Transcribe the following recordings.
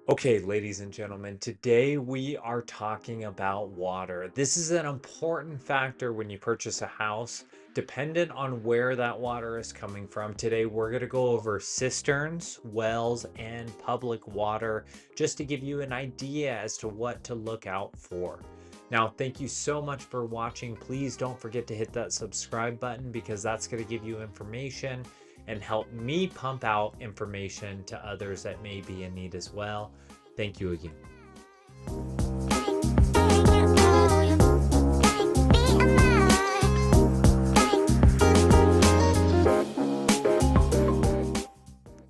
Okay, ladies and gentlemen, today we are talking about water. This is an important factor when you purchase a house, dependent on where that water is coming from. Today, we're going to go over cisterns, wells, and public water just to give you an idea as to what to look out for. Now, thank you so much for watching. Please don't forget to hit that subscribe button because that's going to give you information and help me pump out information to others that may be in need as well. Thank you again.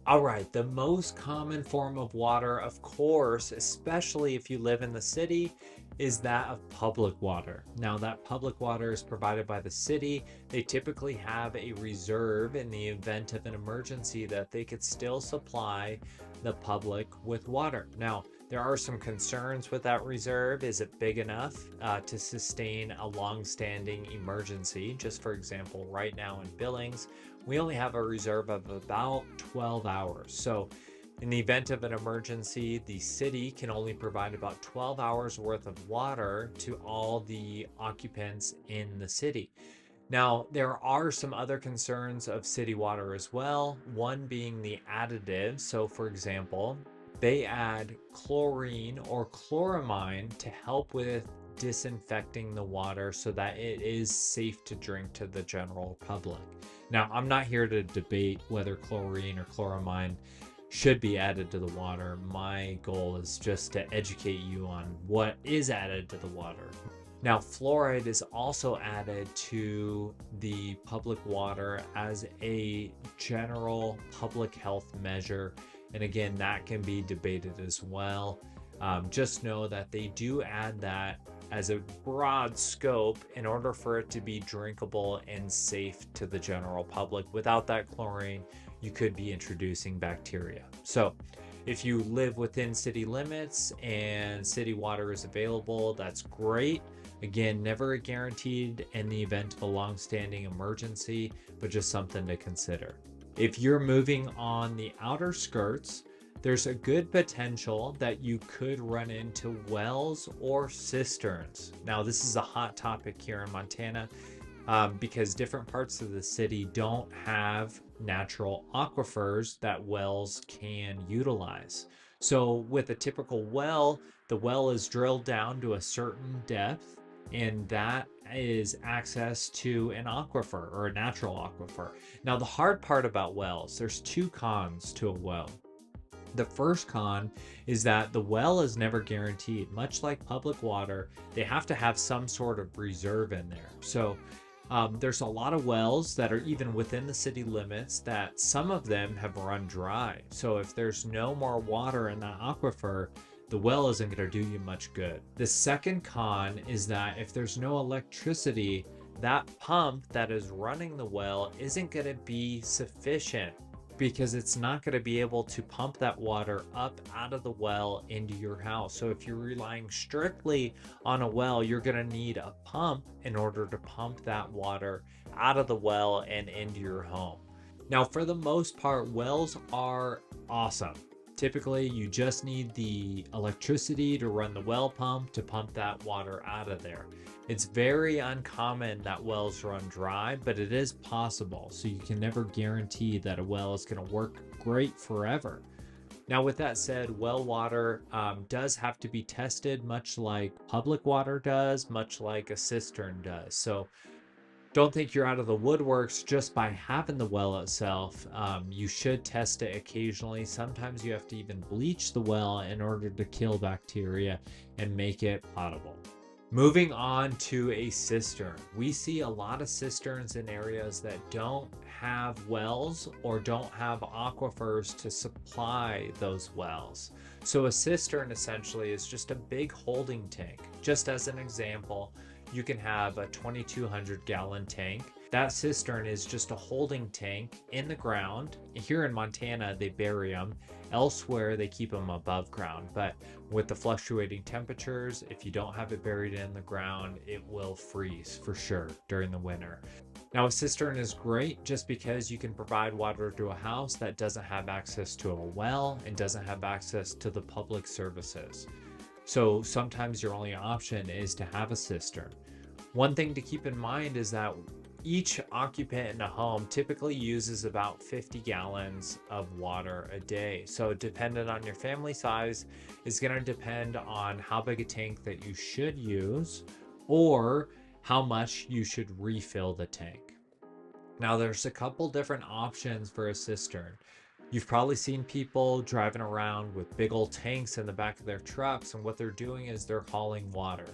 All right, the most common form of water, of course, especially if you live in the city, is that of public water. Now, that public water is provided by the city. They typically have a reserve in the event of an emergency that they could still supply the public with water. Now, there are some concerns with that reserve. Is it big enough to sustain a long-standing emergency? Just for example, right now in Billings, we only have a reserve of about 12 hours. So in the event of an emergency, the city can only provide about 12 hours worth of water to all the occupants in the city. Now, there are some other concerns of city water as well, one being the additives. So, for example, they add chlorine or chloramine to help with disinfecting the water so that it is safe to drink to the general public. Now, I'm not here to debate whether chlorine or chloramine should be added to the water. My goal is just to educate you on what is added to the water. Now, fluoride is also added to the public water as a general public health measure. And again, that can be debated as well. Just know that they do add that as a broad scope in order for it to be drinkable and safe to the general public. Without that chlorine, you could be introducing bacteria. So if you live within city limits and city water is available, that's great. Again, never guaranteed in the event of a long-standing emergency, but just something to consider. If you're moving on the outer skirts, there's a good potential that you could run into wells or cisterns. Now, this is a hot topic here in Montana because different parts of the city don't have natural aquifers that wells can utilize. So with a typical well, the well is drilled down to a certain depth, and that is access to an aquifer or a natural aquifer. Now, the hard part about wells, there's two cons to a well. The first con is that the well is never guaranteed. Much like public water, they have to have some sort of reserve in there. So there's a lot of wells that are even within the city limits that some of them have run dry. So if there's no more water in that aquifer, the well isn't going to do you much good. The second con is that if there's no electricity, that pump that is running the well isn't going to be sufficient because it's not going to be able to pump that water up out of the well into your house. So if you're relying strictly on a well, you're going to need a pump in order to pump that water out of the well and into your home. Now, for the most part, wells are awesome. Typically, you just need the electricity to run the well pump to pump that water out of there. It's very uncommon that wells run dry, but it is possible. So you can never guarantee that a well is going to work great forever. Now, with that said, well water does have to be tested, much like public water does, much like a cistern does. So don't think you're out of the woodworks just by having the well itself. You should test it occasionally. Sometimes you have to even bleach the well in order to kill bacteria and make it potable. Moving on to a cistern. We see a lot of cisterns in areas that don't have wells or don't have aquifers to supply those wells. So a cistern essentially is just a big holding tank. Just as an example, you can have a 2,200 gallon tank. That cistern is just a holding tank in the ground. Here in Montana, they bury them. Elsewhere, they keep them above ground. But with the fluctuating temperatures, if you don't have it buried in the ground, it will freeze for sure during the winter. Now, a cistern is great just because you can provide water to a house that doesn't have access to a well and doesn't have access to the public services. So sometimes your only option is to have a cistern. One thing to keep in mind is that each occupant in a home typically uses about 50 gallons of water a day. So dependent on your family size is going to depend on how big a tank that you should use or how much you should refill the tank. Now, there's a couple different options for a cistern. You've probably seen people driving around with big old tanks in the back of their trucks, and what they're doing is they're hauling water.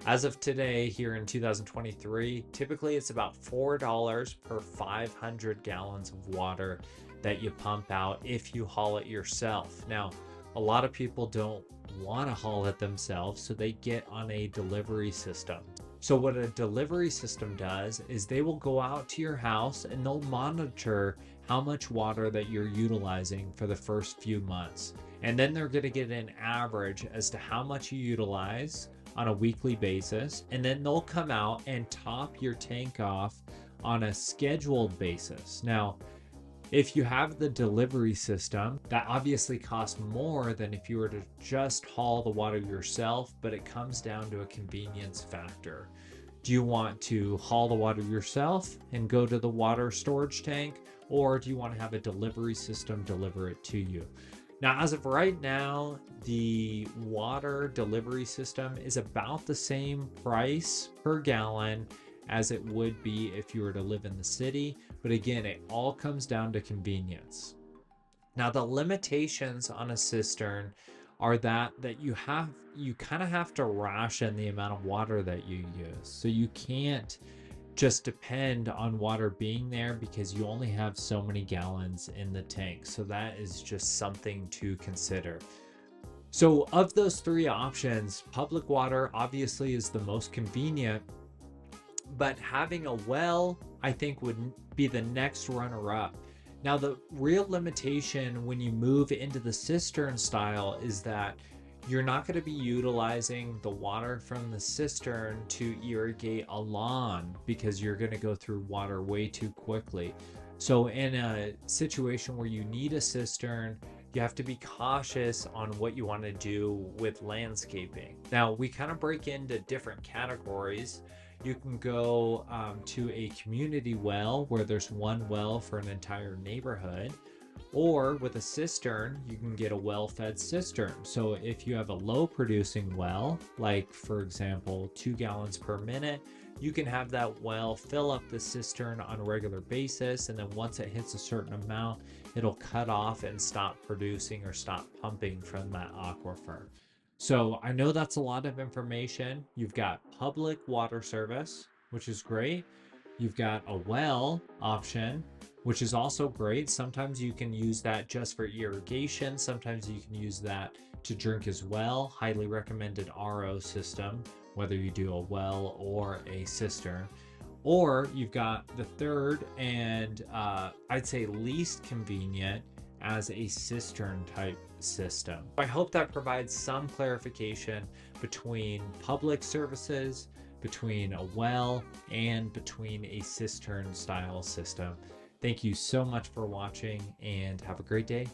As of today, here in 2023, typically it's about $4 per 500 gallons of water that you pump out if you haul it yourself. Now, a lot of people don't want to haul it themselves, so they get on a delivery system. So what a delivery system does is they will go out to your house and they'll monitor how much water that you're utilizing for the first few months. And then they're going to get an average as to how much you utilize on a weekly basis. And then they'll come out and top your tank off on a scheduled basis. Now, if you have the delivery system, that obviously costs more than if you were to just haul the water yourself, but it comes down to a convenience factor. Do you want to haul the water yourself and go to the water storage tank, or do you want to have a delivery system deliver it to you? Now, as of right now, the water delivery system is about the same price per gallon as it would be if you were to live in the city. But again, it all comes down to convenience. Now, the limitations on a cistern are that you kind of have to ration the amount of water that you use. So you can't just depend on water being there because you only have so many gallons in the tank. So that is just something to consider. So of those three options, public water obviously is the most convenient, but having a well, I think, would be the next runner-up. Now, the real limitation when you move into the cistern style is that you're not going to be utilizing the water from the cistern to irrigate a lawn because you're going to go through water way too quickly. So in a situation where you need a cistern, you have to be cautious on what you want to do with landscaping. Now, we kind of break into different categories. You can go to a community well where there's one well for an entire neighborhood, or with a cistern, you can get a well-fed cistern. So if you have a low producing well, like for example, 2 gallons per minute, you can have that well fill up the cistern on a regular basis. And then once it hits a certain amount, it'll cut off and stop producing or stop pumping from that aquifer. So I know that's a lot of information. You've got public water service, which is great. You've got a well option, which is also great. Sometimes you can use that just for irrigation. Sometimes you can use that to drink as well. Highly recommended RO system, whether you do a well or a cistern. Or you've got the third and I'd say least convenient as a cistern type system. I hope that provides some clarification between public services, between a well, and between a cistern style system. Thank you so much for watching and have a great day.